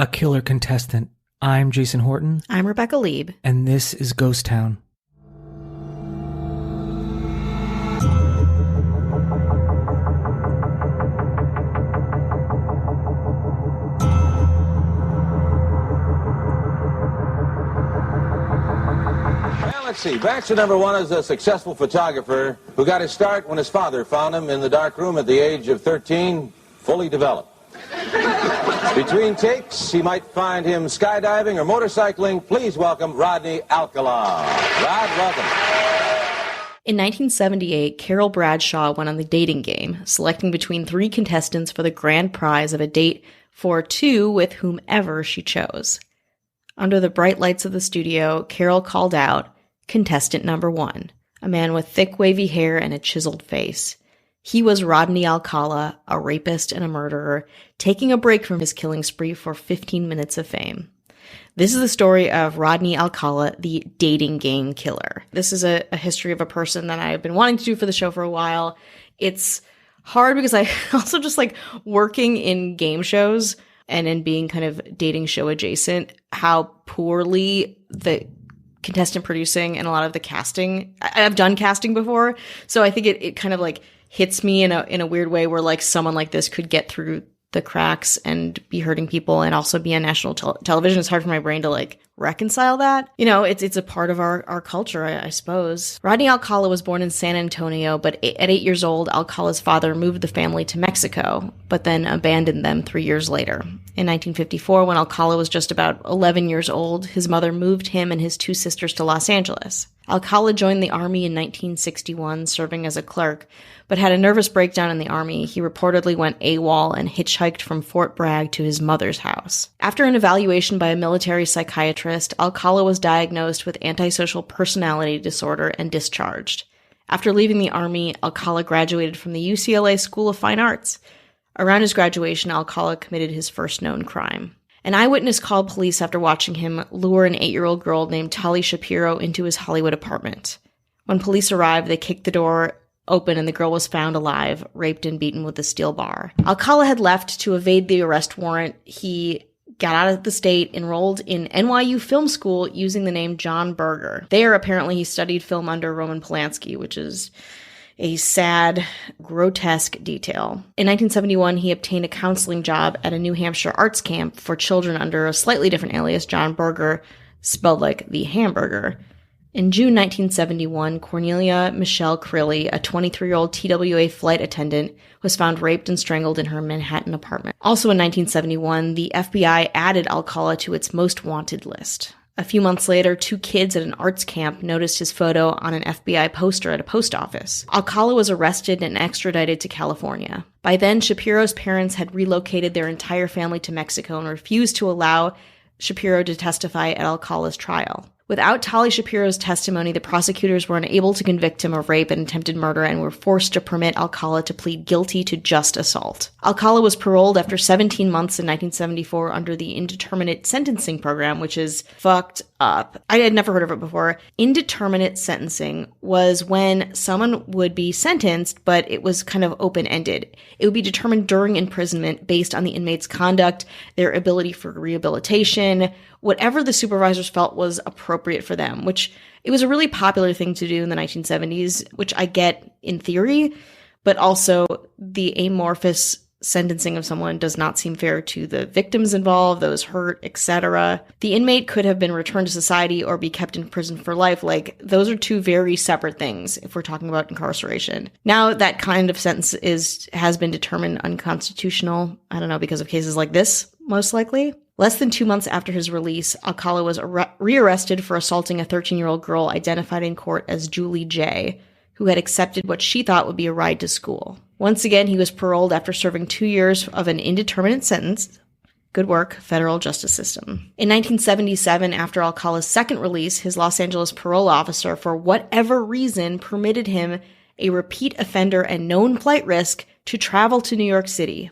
A Killer Contestant. I'm Jason Horton. I'm Rebecca Lieb. And this is Ghost Town. Let's see. Baxter number one is a successful photographer who got his start when his father found him in the dark room at the age of 13, fully developed. Between takes, he might find him skydiving or motorcycling. Please welcome Rodney Alcala. Rod, welcome. In 1978, Carol Bradshaw went on the dating game, selecting between 3 contestants for the grand prize of a date for 2 with whomever she chose. Under the bright lights of the studio, Carol called out contestant number 1, a man with thick wavy hair and a chiseled face. He was Rodney Alcala, a rapist and a murderer, taking a break from his killing spree for 15 minutes of fame. This is the story of Rodney Alcala, the dating game killer. This is a history of a person that I've been wanting to do for the show for a while. It's hard because I also just like working in game shows and in being kind of dating show adjacent, how poorly the contestant producing and a lot of the casting, I've done casting before, so I think it kind of like hits me in a weird way where like someone like this could get through the cracks and be hurting people and also be on national television. It's hard for my brain to like reconcile that. You know, it's a part of our culture, I suppose. Rodney Alcala was born in San Antonio, but at 8 years old, Alcala's father moved the family to Mexico, but then abandoned them 3 years later. In 1954, when Alcala was just about 11 years old, his mother moved him and his 2 sisters to Los Angeles. Alcala joined the Army in 1961, serving as a clerk, but had a nervous breakdown in the Army. He reportedly went AWOL and hitchhiked from Fort Bragg to his mother's house. After an evaluation by a military psychiatrist, Alcala was diagnosed with antisocial personality disorder and discharged. After leaving the Army, Alcala graduated from the UCLA School of Fine Arts. Around his graduation, Alcala committed his first known crime. An eyewitness called police after watching him lure an 8-year-old girl named Tali Shapiro into his Hollywood apartment. When police arrived, they kicked the door open and the girl was found alive, raped and beaten with a steel bar. Alcala had left to evade the arrest warrant. He got out of the state, enrolled in NYU Film School using the name John Berger. There, apparently, he studied film under Roman Polanski, which is a sad, grotesque detail. In 1971, he obtained a counseling job at a New Hampshire arts camp for children under a slightly different alias, John Berger, spelled like the hamburger. In June 1971, Cornelia Michelle Crilly, a 23-year-old TWA flight attendant, was found raped and strangled in her Manhattan apartment. Also in 1971, the FBI added Alcala to its most wanted list. A few months later, 2 kids at an arts camp noticed his photo on an FBI poster at a post office. Alcala was arrested and extradited to California. By then, Shapiro's parents had relocated their entire family to Mexico and refused to allow Shapiro to testify at Alcala's trial. Without Tali Shapiro's testimony, the prosecutors were unable to convict him of rape and attempted murder and were forced to permit Alcala to plead guilty to just assault. Alcala was paroled after 17 months in 1974 under the Indeterminate Sentencing Program, which is fucked up. I had never heard of it before. Indeterminate sentencing was when someone would be sentenced, but it was kind of open-ended. It would be determined during imprisonment based on the inmate's conduct, their ability for rehabilitation, whatever the supervisors felt was appropriate for them, which it was a really popular thing to do in the 1970s, which I get in theory, but also the amorphous sentencing of someone does not seem fair to the victims involved, those hurt, etc. The inmate could have been returned to society or be kept in prison for life. Like, those are 2 very separate things if we're talking about incarceration. Now that kind of sentence has been determined unconstitutional, I don't know, because of cases like this, most likely. Less than 2 months after his release, Alcala was rearrested for assaulting a 13-year-old girl identified in court as Julie J., who had accepted what she thought would be a ride to school. Once again, he was paroled after serving 2 years of an indeterminate sentence. Good work, federal justice system. In 1977, after Alcala's second release, his Los Angeles parole officer, for whatever reason, permitted him, a repeat offender and known flight risk, to travel to New York City.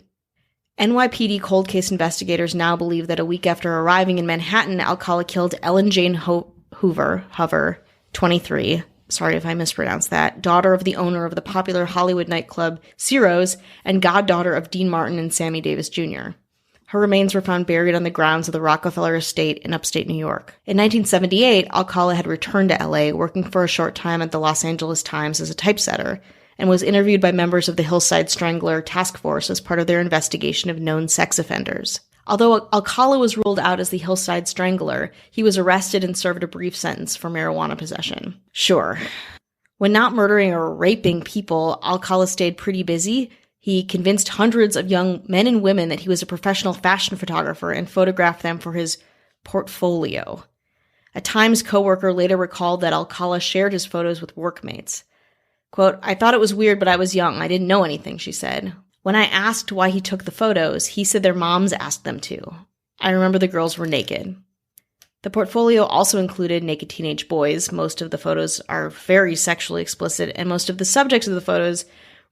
NYPD cold case investigators now believe that a week after arriving in Manhattan, Alcala killed Ellen Jane Hover, 23, sorry if I mispronounced that, daughter of the owner of the popular Hollywood nightclub Ciro's and goddaughter of Dean Martin and Sammy Davis Jr. Her remains were found buried on the grounds of the Rockefeller Estate in upstate New York. In 1978, Alcala had returned to LA, working for a short time at the Los Angeles Times as a typesetter, and was interviewed by members of the Hillside Strangler Task Force as part of their investigation of known sex offenders. Although Alcala was ruled out as the Hillside Strangler, he was arrested and served a brief sentence for marijuana possession. Sure. When not murdering or raping people, Alcala stayed pretty busy. He convinced hundreds of young men and women that he was a professional fashion photographer and photographed them for his portfolio. A Times coworker later recalled that Alcala shared his photos with workmates. Quote, "I thought it was weird, but I was young. I didn't know anything," she said. When I asked why he took the photos, he said their moms asked them to. I remember the girls were naked. The portfolio also included naked teenage boys. Most of the photos are very sexually explicit, and most of the subjects of the photos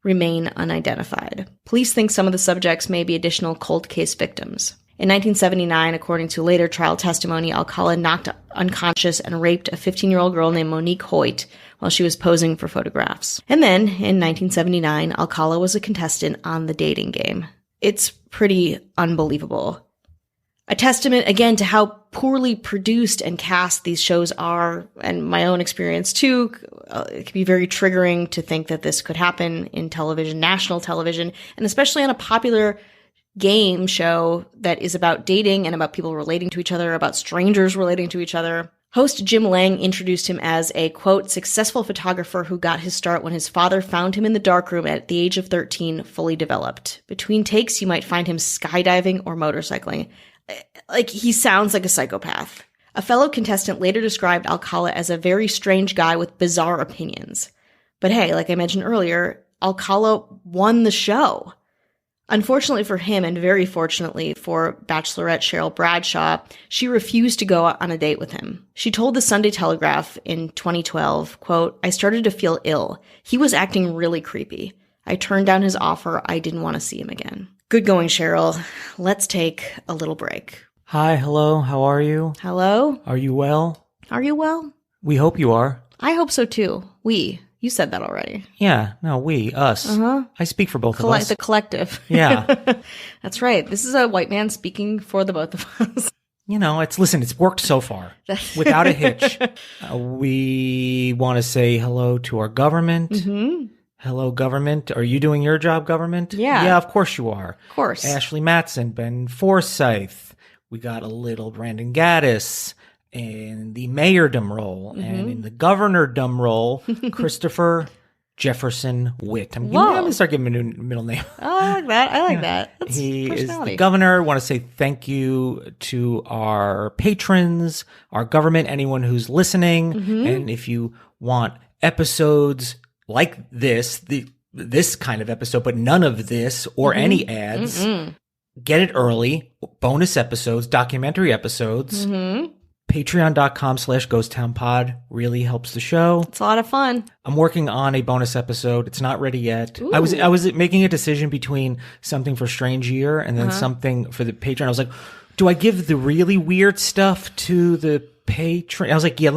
remain unidentified. Police think some of the subjects may be additional cold case victims. In 1979, according to later trial testimony, Alcala knocked unconscious and raped a 15-year-old girl named Monique Hoyt while she was posing for photographs. And then, in 1979, Alcala was a contestant on The Dating Game. It's pretty unbelievable. A testament, again, to how poorly produced and cast these shows are, and my own experience too. It can be very triggering to think that this could happen in television, national television, and especially on a popular game show that is about dating and about people relating to each other, about strangers relating to each other. Host Jim Lang introduced him as a, quote, successful photographer who got his start when his father found him in the darkroom at the age of 13, fully developed. Between takes, you might find him skydiving or motorcycling. Like, he sounds like a psychopath. A fellow contestant later described Alcala as a very strange guy with bizarre opinions. But hey, like I mentioned earlier, Alcala won the show. Unfortunately for him, and very fortunately for Bachelorette Cheryl Bradshaw, she refused to go on a date with him. She told the Sunday Telegraph in 2012, quote, "I started to feel ill. He was acting really creepy. I turned down his offer. I didn't want to see him again." Good going, Cheryl. Let's take a little break. Hi, hello, how are you? Hello? Are you well? Are you well? We hope you are. I hope so too. You said that already. Yeah, no, we, us. I speak for both of us. The collective. Yeah. That's right. This is a white man speaking for the both of us. You know, it's worked so far without a hitch. We want to say hello to our government. Mm-hmm. Hello, government. Are you doing your job, government? Yeah. Yeah, of course you are. Of course. Ashley Matson, Ben Forsyth. We got a little Brandon Gaddis in the mayordom role. Mm-hmm. And in the governordom role, Christopher Jefferson Witt. I'm going to start giving him a new middle name. Oh, I like that. I like that. That's he is the governor. I want to say thank you to our patrons, our government, anyone who's listening. Mm-hmm. And if you want episodes like this kind of episode, but none of this or any ads, get it early. Bonus episodes, documentary episodes. Patreon.com/GhostTownPod really helps the show. It's a lot of fun. I'm working on a bonus episode. It's not ready yet. Ooh. I was making a decision between something for Strange Year and then something for the Patreon. I was like, do I give the really weird stuff to the Patreon? I was like, yeah,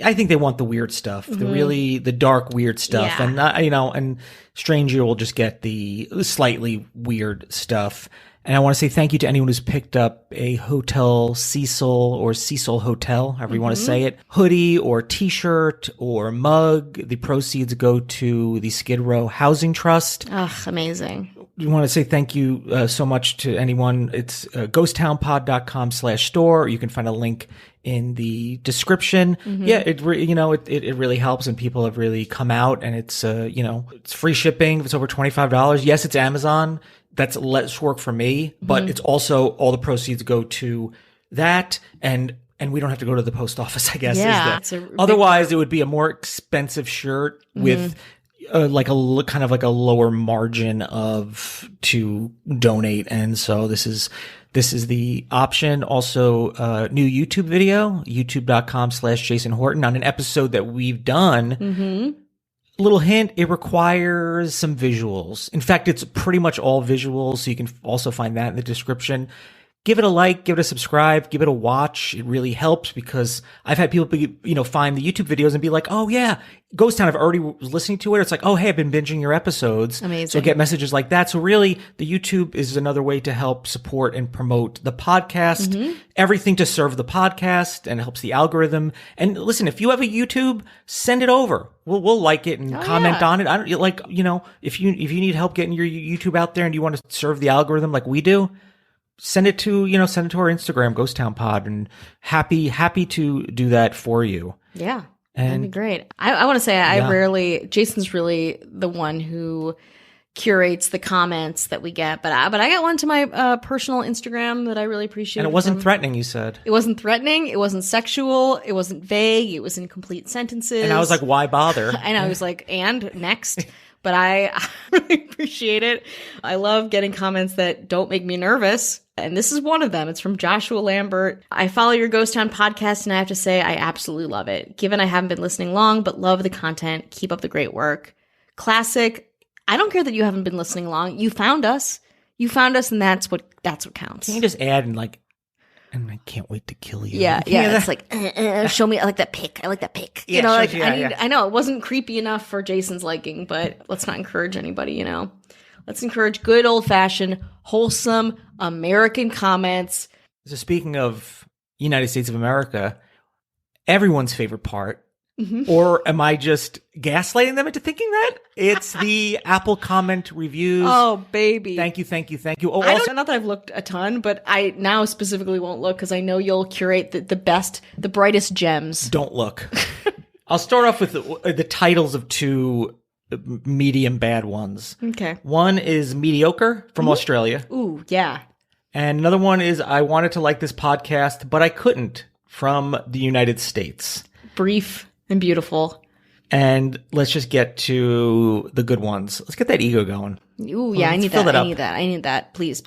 I think they want the weird stuff, the dark weird stuff, and not, and Strange Year will just get the slightly weird stuff. And I want to say thank you to anyone who's picked up a Hotel Cecil or Cecil Hotel, however you want to say it, hoodie or t-shirt or mug. The proceeds go to the Skid Row Housing Trust. Ugh, amazing. We want to say thank you so much to anyone. It's ghosttownpod.com/store. You can find a link in the description. Yeah, it really helps, and people have really come out, and it's it's free shipping. It's over $25. Yes, it's Amazon. That's less work for me, but it's also all the proceeds go to that, and we don't have to go to the post office, I guess. Yeah, otherwise it would be a more expensive shirt with like a lower margin to donate, and so this is the option. Also, new YouTube video, youtube.com/Jason Horton, on an episode that we've done. Little hint, it requires some visuals. In fact, it's pretty much all visuals, so you can also find that in the description. give it a like, give it a subscribe, give it a watch. It really helps because I've had people find the YouTube videos and be like, oh yeah, Ghost Town, I've already was listening to it. It's like, oh, hey, I've been binging your episodes. Amazing. So I get messages like that. So really, the YouTube is another way to help support and promote the podcast. Everything to serve the podcast and helps the algorithm. And listen, if you have a YouTube, send it over. We'll like it and comment on it. I don't like, if you need help getting your YouTube out there and you want to serve the algorithm like we do, send it to our Instagram, Ghost Town Pod, and happy to do that for you. Yeah. That'd be great. I want to say Jason's really the one who curates the comments that we get, but I got one to my personal Instagram that I really appreciate. And it wasn't threatening, you said. It wasn't threatening. It wasn't sexual. It wasn't vague. It was in complete sentences. And I was like, why bother? And I was like, and next. But I really appreciate it. I love getting comments that don't make me nervous. And this is one of them. It's from Joshua Lambert. I follow your Ghost Town podcast, and I have to say I absolutely love it. Given I haven't been listening long, but love the content. Keep up the great work. Classic. I don't care that you haven't been listening long. You found us. And that's what counts. Can you just add and I can't wait to kill you. Yeah. It's like, show me. I like that pic. I Yeah, I know it wasn't creepy enough for Jason's liking, but let's not encourage anybody, Let's encourage good old-fashioned, wholesome American comments. So speaking of United States of America, everyone's favorite part, or am I just gaslighting them into thinking that? It's the Apple comment reviews. Oh, baby. Thank you. Oh, also, not that I've looked a ton, but I now specifically won't look because I know you'll curate the best, the brightest gems. Don't look. I'll start off with the titles of two medium bad ones. Okay. One is Mediocre from Australia. Ooh, yeah. And another one is I wanted to like this podcast, but I couldn't, from the United States. Brief and beautiful. And let's just get to the good ones. Let's get that ego going. Ooh, yeah, I need that. Please.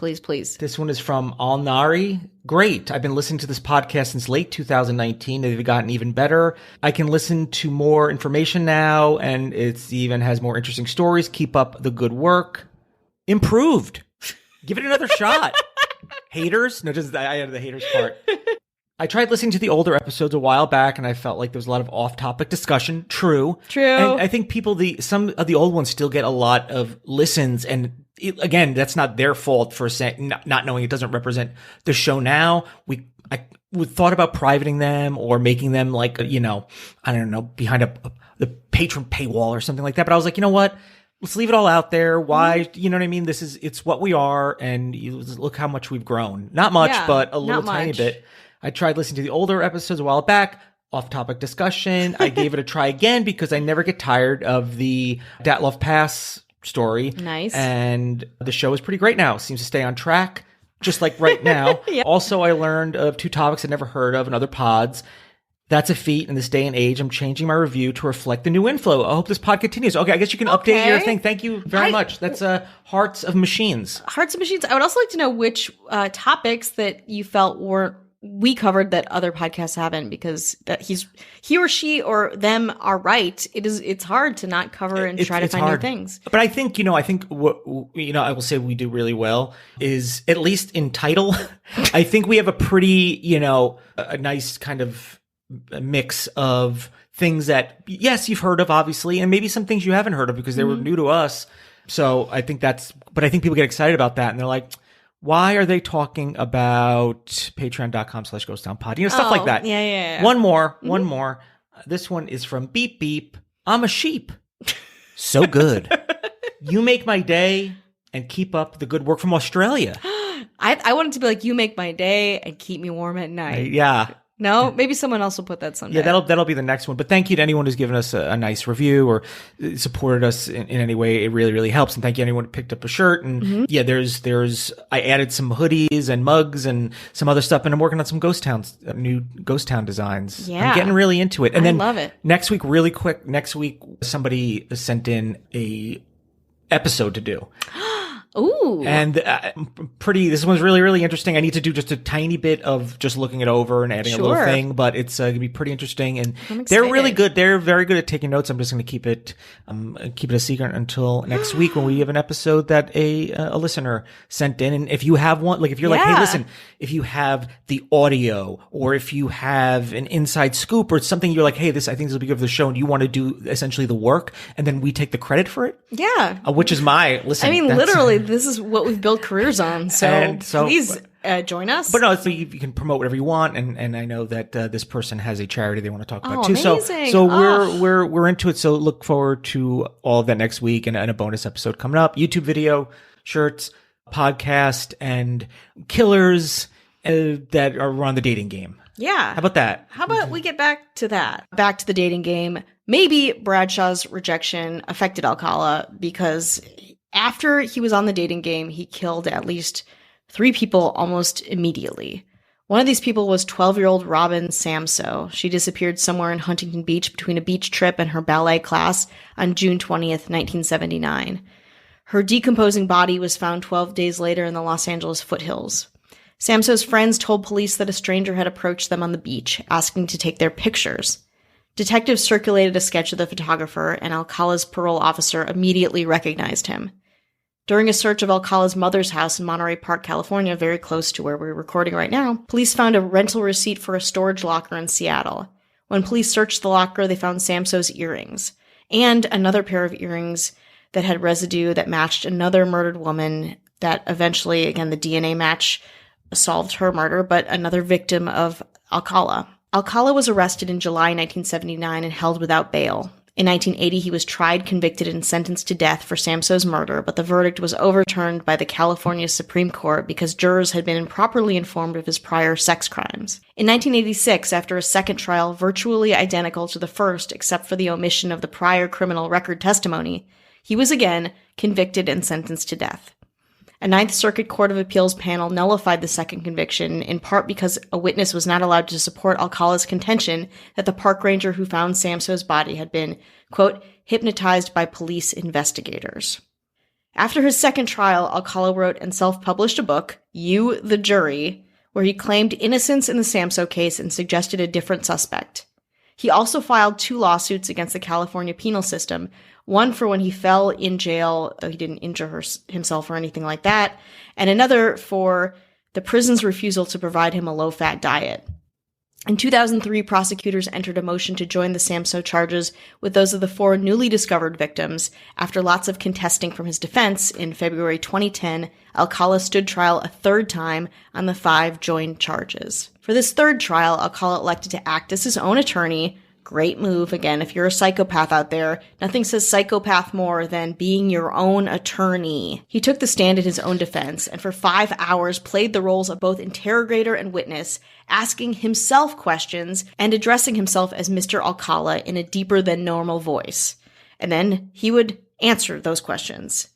This one is from Alnari. Great. I've been listening to this podcast since late 2019. They've gotten even better. I can listen to more information now, and it's even has more interesting stories. Keep up the good work. Improved. Give it another shot. Haters? No, I added the haters part. I tried listening to the older episodes a while back, and I felt like there was a lot of off-topic discussion. True. And I think some of the old ones still get a lot of listens, and again, that's not their fault for saying not knowing it doesn't represent the show now. I thought about privating them or making them like I don't know, behind the patron paywall or something like that. But I was like, you know what? Let's leave it all out there. Why? You know what I mean? It's what we are, and look how much we've grown. Not much, but a little tiny bit. I tried listening to the older episodes a while back, off-topic discussion. I gave it a try again because I never get tired of the Dyatlov Pass story. Nice. And the show is pretty great now. Seems to stay on track, just like right now. Yep. Also, I learned of two topics I'd never heard of in other pods. That's a feat in this day and age. I'm changing my review to reflect the new inflow. I hope this pod continues. Okay, I guess you can update your thing. Thank you very much. That's Hearts of Machines. Hearts of Machines. I would also like to know which topics that you felt we covered that other podcasts haven't, because that he or she or them are right. It's hard to not cover and try to find new things. But I think, what, I will say we do really well is, at least in title, I think we have a pretty, a nice kind of mix of things that, yes, you've heard of, obviously, and maybe some things you haven't heard of because they were new to us. So I think but I think people get excited about that, and they're like, why are they talking about patreon.com/ghosttownpod? Stuff like that. Yeah. One more. This one is from Beep Beep. I'm a sheep. So good. You make my day, and keep up the good work, from Australia. I want it to be like, you make my day and keep me warm at night. Yeah. No, maybe someone else will put that someday. Yeah, that'll be the next one. But thank you to anyone who's given us a nice review or supported us in any way. It really, really helps. And thank you to anyone who picked up a shirt. And yeah, I added some hoodies and mugs and some other stuff. And I'm working on some new Ghost Town designs. Yeah. I'm getting really into it. And then love it. Next week, really quick, somebody sent in a episode to do. Ooh. And this one's really, really interesting. I need to do just a tiny bit of just looking it over and adding a little thing, but it's going to be pretty interesting. And they're really good. They're very good at taking notes. I'm just going to keep it a secret until next week when we have an episode that a listener sent in. And if you have one, like if you're like, hey, listen, if you have the audio or if you have an inside scoop or something, you're like, hey, I think this will be good for the show, and you want to do essentially the work, and then we take the credit for it. Yeah. Which is listen. I mean, literally, this is what we've built careers on. So please join us. But no, so you can promote whatever you want, and I know that this person has a charity they want to talk about too. Amazing. So we're into it. So look forward to all of that next week and a bonus episode coming up. YouTube video, shirts, podcast, and killers that are on the dating game. Yeah. How about that? How about we get back to that? Back to the dating game. Maybe Bradshaw's rejection affected Alcala because after he was on the dating game, he killed at least 3 people almost immediately. One of these people was 12-year-old Robin Samsoe. She disappeared somewhere in Huntington Beach between a beach trip and her ballet class on June 20th, 1979. Her decomposing body was found 12 days later in the Los Angeles foothills. Samsoe's friends told police that a stranger had approached them on the beach, asking to take their pictures. Detectives circulated a sketch of the photographer, and Alcala's parole officer immediately recognized him. During a search of Alcala's mother's house in Monterey Park, California, very close to where we're recording right now, police found a rental receipt for a storage locker in Seattle. When police searched the locker, they found Samsoe's earrings, and another pair of earrings that had residue that matched another murdered woman that eventually, again, the DNA match solved her murder, but another victim of Alcala. Alcala was arrested in July 1979 and held without bail. In 1980, he was tried, convicted, and sentenced to death for Samsoe's murder, but the verdict was overturned by the California Supreme Court because jurors had been improperly informed of his prior sex crimes. In 1986, after a second trial virtually identical to the first except for the omission of the prior criminal record testimony, he was again convicted and sentenced to death. A Ninth Circuit Court of Appeals panel nullified the second conviction, in part because a witness was not allowed to support Alcala's contention that the park ranger who found Samsoe's body had been, quote, hypnotized by police investigators. After his second trial, Alcala wrote and self-published a book, You, the Jury, where he claimed innocence in the Samsoe case and suggested a different suspect. He also filed 2 lawsuits against the California penal system, one for when he fell in jail, though he didn't injure himself or anything like that, and another for the prison's refusal to provide him a low-fat diet. In 2003, prosecutors entered a motion to join the Samsoe charges with those of the 4 newly discovered victims. After lots of contesting from his defense, in February 2010, Alcala stood trial a 3rd time on the 5 joined charges. For this 3rd trial, Alcala elected to act as his own attorney. Great move. Again, if you're a psychopath out there, nothing says psychopath more than being your own attorney. He took the stand in his own defense and for 5 hours played the roles of both interrogator and witness, asking himself questions and addressing himself as Mr. Alcala in a deeper than normal voice. And then he would answer those questions.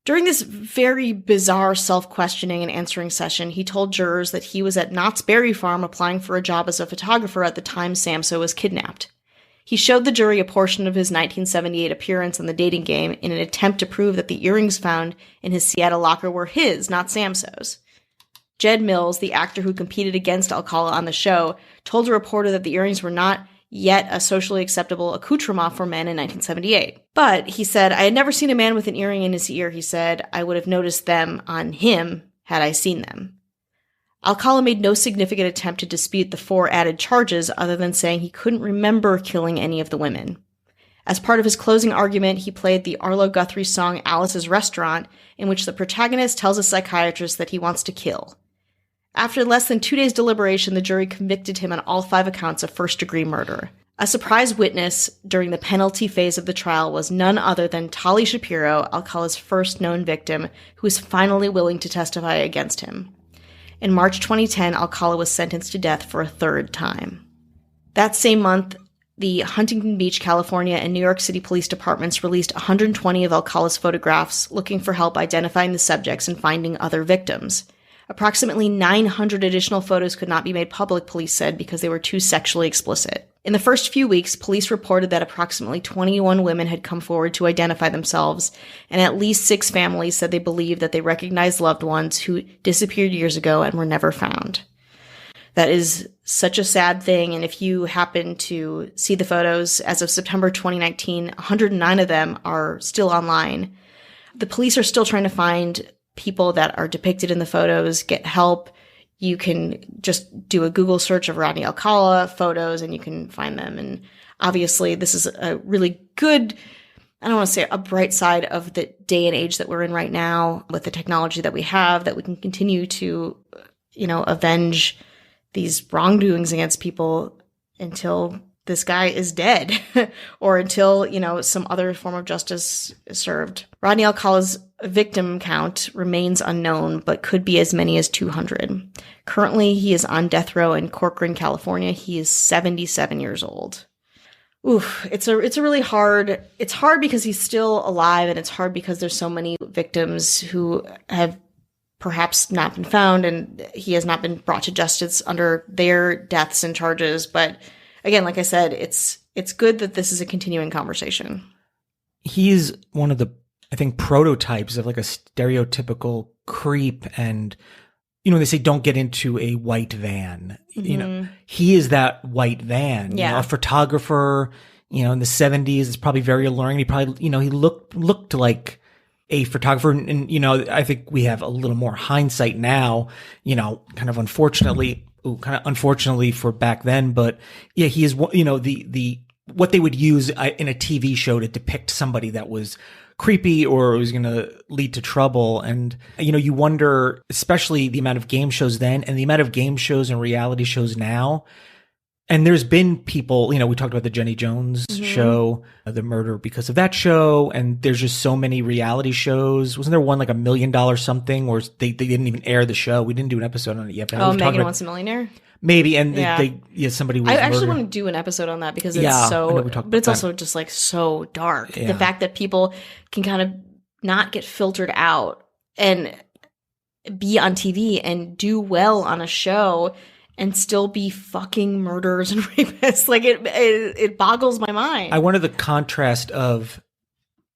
During this very bizarre self-questioning and answering session, he told jurors that he was at Knott's Berry Farm applying for a job as a photographer at the time Samsoe was kidnapped. He showed the jury a portion of his 1978 appearance on the dating game in an attempt to prove that the earrings found in his Seattle locker were his, not Samsoe's. Jed Mills, the actor who competed against Alcala on the show, told a reporter that the earrings were not yet a socially acceptable accoutrement for men in 1978. But, he said, I had never seen a man with an earring in his ear. He said, I would have noticed them on him had I seen them. Alcala made no significant attempt to dispute the 4 added charges other than saying he couldn't remember killing any of the women. As part of his closing argument, he played the Arlo Guthrie song Alice's Restaurant, in which the protagonist tells a psychiatrist that he wants to kill. After less than 2 days' deliberation, the jury convicted him on all 5 accounts of first-degree murder. A surprise witness during the penalty phase of the trial was none other than Tali Shapiro, Alcala's first known victim, who was finally willing to testify against him. In March 2010, Alcala was sentenced to death for a 3rd time. That same month, the Huntington Beach, California, and New York City police departments released 120 of Alcala's photographs, looking for help identifying the subjects and finding other victims. Approximately 900 additional photos could not be made public, police said, because they were too sexually explicit. In the first few weeks, police reported that approximately 21 women had come forward to identify themselves, and at least 6 families said they believed that they recognized loved ones who disappeared years ago and were never found. That is such a sad thing, and if you happen to see the photos, as of September 2019, 109 of them are still online. The police are still trying to find people that are depicted in the photos, get help. You can just do a Google search of Rodney Alcala photos and you can find them. And obviously this is a really good, I don't want to say a bright side of the day and age that we're in right now with the technology that we have, that we can continue to, avenge these wrongdoings against people until this guy is dead or until, some other form of justice is served. Rodney Alcala's victim count remains unknown, but could be as many as 200. Currently, he is on death row in Corcoran, California. He is 77 years old. Oof, it's a really hard, it's hard because he's still alive, and it's hard because there's so many victims who have perhaps not been found and he has not been brought to justice under their deaths and charges. But again, like I said, it's good that this is a continuing conversation. He's one of the, I think, prototypes of like a stereotypical creep. And, they say don't get into a white van. Mm-hmm. He is that white van. Yeah. A photographer, in the 70s, is probably very alluring. He probably, he looked like a photographer. And, I think we have a little more hindsight now, kind of unfortunately for back then. But yeah, he is, the what they would use in a TV show to depict somebody that was creepy or was going to lead to trouble. And, you wonder, especially the amount of game shows then and the amount of game shows and reality shows now. And there's been people, we talked about the Jenny Jones show, the murder because of that show. And there's just so many reality shows. Wasn't there one like $1 million something where they didn't even air the show? We didn't do an episode on it yet. But Megan Wants a Millionaire? Maybe. And somebody was I actually murdered. want to do an episode on that because it's but it's also just like so dark. Yeah. The fact that people can kind of not get filtered out and be on TV and do well on a show and still be fucking murderers and rapists. Like it boggles my mind. I wanted the contrast of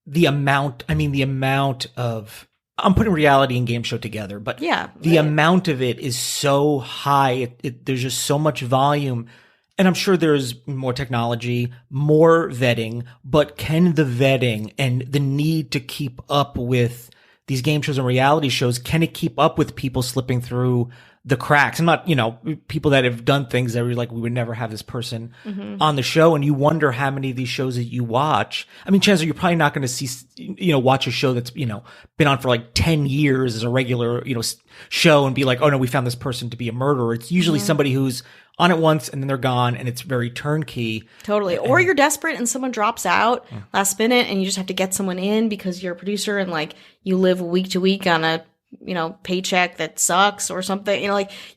the amount of, I'm putting reality and game show together, but the amount of it is so high. There's just so much volume. And I'm sure there's more technology, more vetting, but can the vetting and the need to keep up with these game shows and reality shows, can it keep up with people slipping through the cracks? I'm not, people that have done things that were like, we would never have this person on the show. And you wonder how many of these shows that you watch. I mean, chances are you're probably not going to see, watch a show that's, been on for like 10 years as a regular, show and be like, oh no, we found this person to be a murderer. It's usually somebody who's on it once and then they're gone and it's very turnkey. Totally. Or you're desperate and someone drops out last minute and you just have to get someone in because you're a producer and like you live week to week on a paycheck that sucks or something,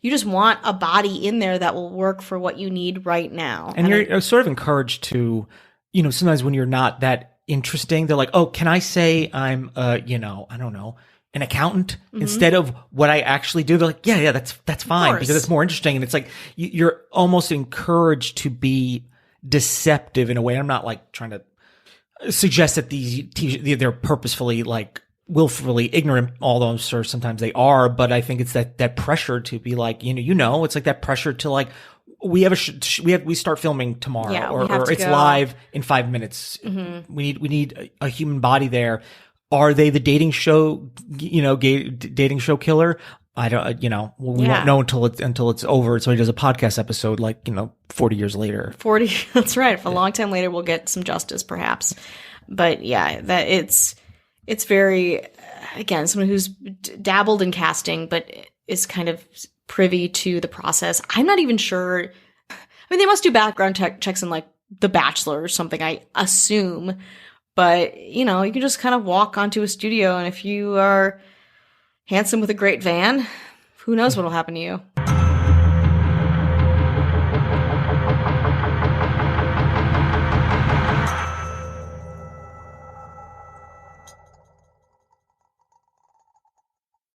you just want a body in there that will work for what you need right now. And you're sort of encouraged to, sometimes when you're not that interesting, they're like, oh, can I say I'm, I don't know, an accountant instead of what I actually do? They're like, yeah, that's fine because it's more interesting. And it's like, you're almost encouraged to be deceptive in a way. I'm not like trying to suggest that they're purposefully like, willfully ignorant, although I'm sure sometimes they are, but I think it's that pressure to be like, it's like that pressure to like, we start filming tomorrow or it's live in 5 minutes. Mm-hmm. We need a human body there. Are they the dating show, dating show killer? I don't, we won't know until it's over. So he does a podcast episode 40 years later. 40. That's right. For a long time later, we'll get some justice perhaps. But yeah, that it's very, again, someone who's dabbled in casting, but is kind of privy to the process. I'm not even sure. I mean, they must do background checks in like The Bachelor or something, I assume. But, you can just kind of walk onto a studio, and if you are handsome with a great van, who knows what will happen to you.